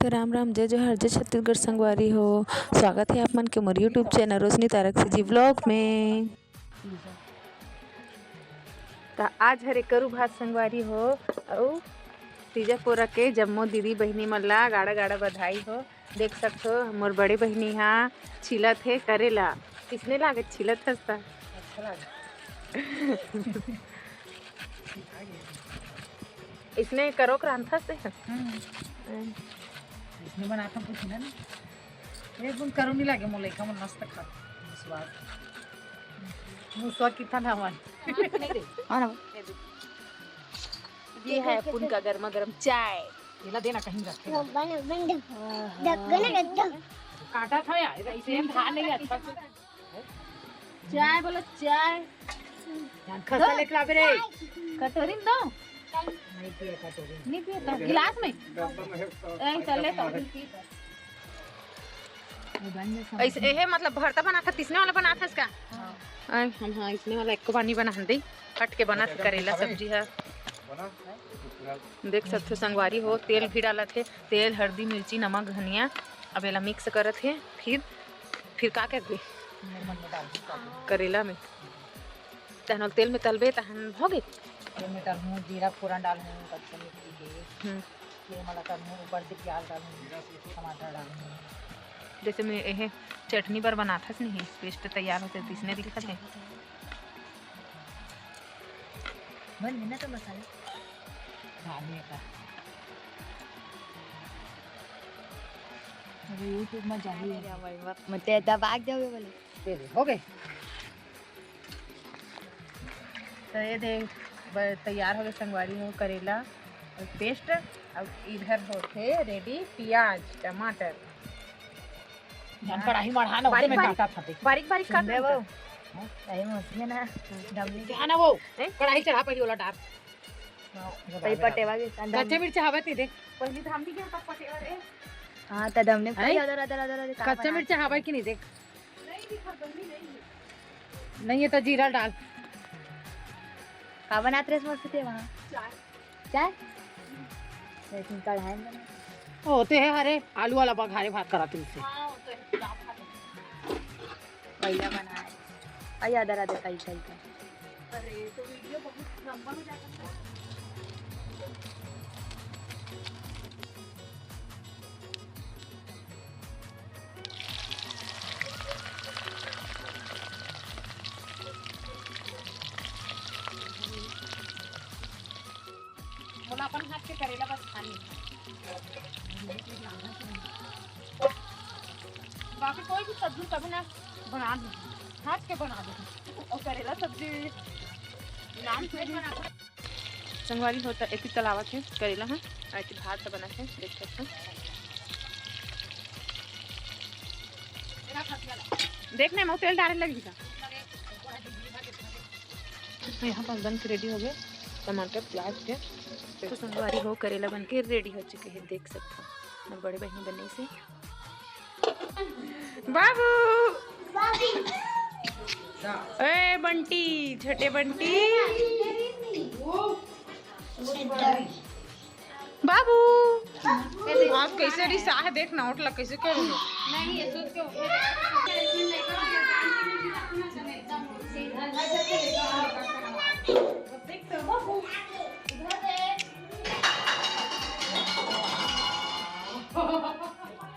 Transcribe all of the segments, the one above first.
तो राम राम, जय जोहार, जय छत्तीसगढ़ संगवारी हो। स्वागत है आप मन के मोर यूट्यूब चैनल रोशनी तारक से जी व्लॉग में। तो आज हरे करू भात संगवारी हो और तीजा पोरा के जम्मो दीदी बहनी मन ला गाड़ा गाड़ा बधाई हो। देख सकते हो मोर बड़े बहनी हाँ छिलत है करेला। किसने लागे छिलत हंसता अच्छा लगा इसने करो क्रांता से इसने बनाता कुछ ना एक दिन करो नहीं लगे मोले का मन मस्त खा स्वाद मुसवा कितना ना मान हां ना ये है अपन का गर्मा गर्म चाय। येला देना कहीं रखे काटा था यार ऐसे खा नहीं अच्छा चाय बोलो चाय। यार खसा लेके आवे रे कटोरी में दो। नहीं पिए कटोरी नहीं पिए गिलास में ऐ चले तो ऐसे है मतलब भरता बना था तीसने वाला बना था इसका। हम हाँ इसने वाला एक को पानी बना दे हट के बना करेला सब्जी है। देख सकते हो संगवारी हो तेल भी डाला थे तेल हल्दी मिर्ची नमक धनिया अब एला मिक्स करत है फिर का कर दे करेला में तहन तेल में तलबे तहन हो गए। तेल में डालूं जीरा फोरन डालूं कच्चा मिर्ची के फिर मला डालूं ऊपर से प्याज डालूं टमाटर डालूं जैसे मैं यह चटनी पर बनाता था नहीं पेस्ट तैयार होते इसने दिखा थे बन गया ना तो मसाला डालने का अरे यूट्यूब में जाइए मते दबा जाओगे बोले दे दे हो गए तो ये देख तैयार हो गए संगवारी हो करेला और पेस्ट। अब इधर होते रेडी प्याज टमाटर जान कढ़ाई मढ़ा ना बारीक में बारीक काटा था बारीक बारीक काट दे वो अरे मछली ना डबली क्या ना वो कढ़ाई चढ़ा पड़ी वाला डाल तई पटेवा के कच्चे मिर्च हवा थी देख पहले तो हम भी क्या पटेवा रे। हां त दमने हैं? अदर कच्चे मिर्च हवा की नहीं देख नहीं दिखा दमनी नहीं नहीं है तो जीरा डाल का बनात रेस मस्त थे वहां चाय चाय लेकिन कढ़ाई में होते हैं हरे आलू वाला बघारे भात करा तुमसे हां तो क्या खा पहिला बनाए आई अदर कई का अरे तो वीडियो बहुत लंबा हो जाएगा। बोला अपन हाथ के करेला बस खानी बाकी कोई भी सब्जी कभी ना बना दो हाथ के बना दो और करेला सब्जी नाम से बना संगवारी होता एक ही तलावा थे करेला है ऐसे भात से बना थे देख सकते देखने में तेल डालने लगी था। यहाँ पर बन के रेडी हो गए टमाटर प्याज के तो संगवारी हो करेला बन के रेडी हो चुके हैं देख सकते हो और बड़े बहनी बनने से बाबू ए बंटी छोटे बंटी बाबू आप कैसे रिसा है देखना उठला कैसे कर नहीं ये सोच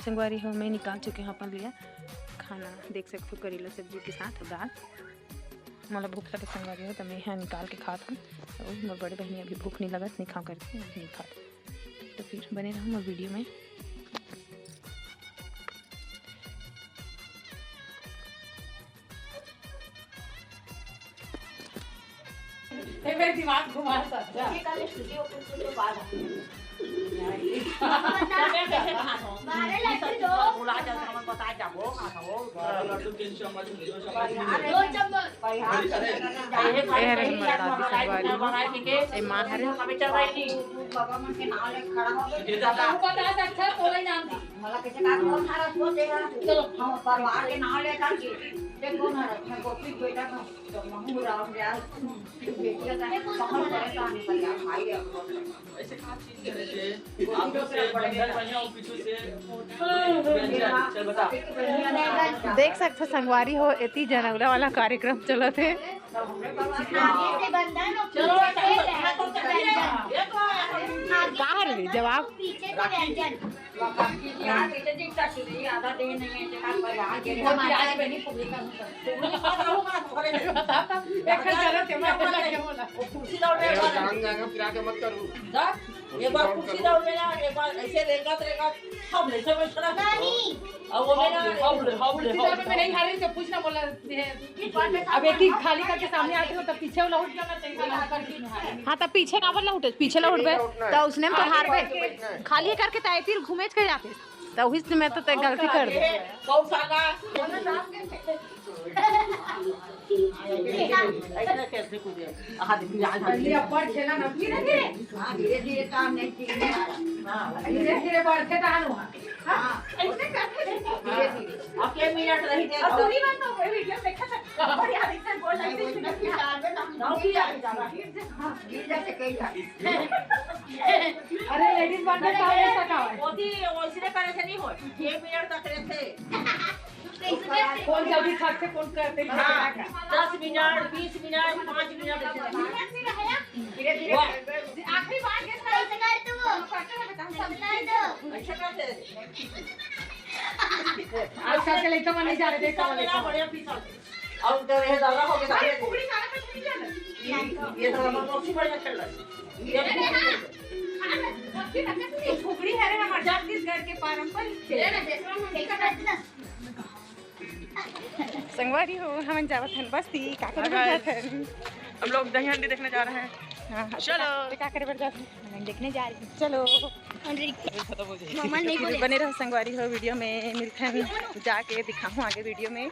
संगवारी हो मैं निकाल चुके हैं अपन लिया खाना देख सकते हो करेला सब्जी के साथ दाल मतलब भूख लगे संगवारी हो तो मैं यहाँ निकाल के खाता हूँ और मेरे बड़े बहनी अभी भूख नहीं लगत नहीं खा करके नहीं खाता तो फिर बने रहूँ मैं वीडियो में। मेरे दिमाग घुमा सकता माँ मला कैसे का कौन हरस बोलेगा चलो हम परिवार के नाम ले करके देखो ना मैं गोपी बेटा ना तो महू राम यार बेटिया का बहुत परेशानी कर यार भाई ऐसे कहाँ चीज कर रहे थे आप लोग से घर बढ़िया हो पीछू से चल बता देख सकते संगवारी हो इतनी जनौला वाला कार्यक्रम चला थे। बाहर ले जवाब एक बार कुर्सी डाल देना एक बार ऐसे रहेगा हम नहीं समझ रहा अब वो मेरा मैं नहीं खा रही तो पूछना बोला अब एक ही खाली करके सामने आते हो तब पीछे लौट जाना चाहिए। हाँ तब पीछे का बोला उठे पीछे लौट गए तो उसने तो हार गए खाली करके ताए फिर घूमे के जाते तो उस में तो गलती कर दे कौन सा का ऐसा कैसे कूदे धीरे धीरे काम नहीं धीरे धीरे बढ़ते अब के मिनट रही थे अरे लेडीज बनते मोदी वैसे करे थे नहीं हो 1 मिनट तक रहे थे कौन जल्दी थक से फोन करते 10 मिनट 20 मिनट 5 मिनट धीरे धीरे आखिरी बार कैसा कर तू अच्छा करते आजकल के लड़का नहीं जा रहे देखो बढ़िया पीछा और तो रहे दादा हो गया ये तो हम बहुत बढ़िया खेल रहे फुगड़ी है रे हमारे छत्तीसगढ़ के पारंपरिक खेल संगवारी हो हम जावत हन बस्ती का करे बढ़ जात हन हम लोग दही हंडी देखने जा रहे हैं। हां चलो। का करे बढ़ जात हन हम देखने जा रहे हैं चलो मामा नहीं बोले बने रहो संगवारी हो वीडियो में मिलते हैं जाके दिखाऊं आगे वीडियो में।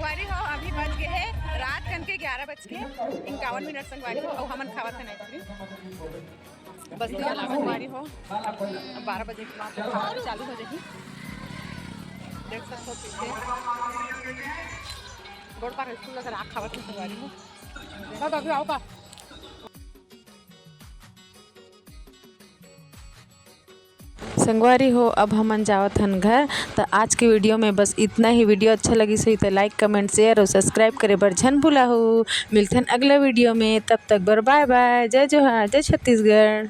संगवारी हो अभी बज गए है रात कन के 11:51 संगवारी हो और हमन खावत है नहीं बस दिया संगवारी हो 12 बजे के बाद खाना चालू हो जाएगी। देख सकते हो पीछे रोड पर स्कूल लगा रात खावत है संगवारी हो अभी आओ का संगवारी हो। अब हमन जावत हन घर। तो आज की वीडियो में बस इतना ही। वीडियो अच्छा लगी सही तो लाइक कमेंट शेयर और सब्सक्राइब करे बर झन भूला हो। मिलते हैं अगला वीडियो में, तब तक बर बाय बाय। जय जोहार, जय छत्तीसगढ़।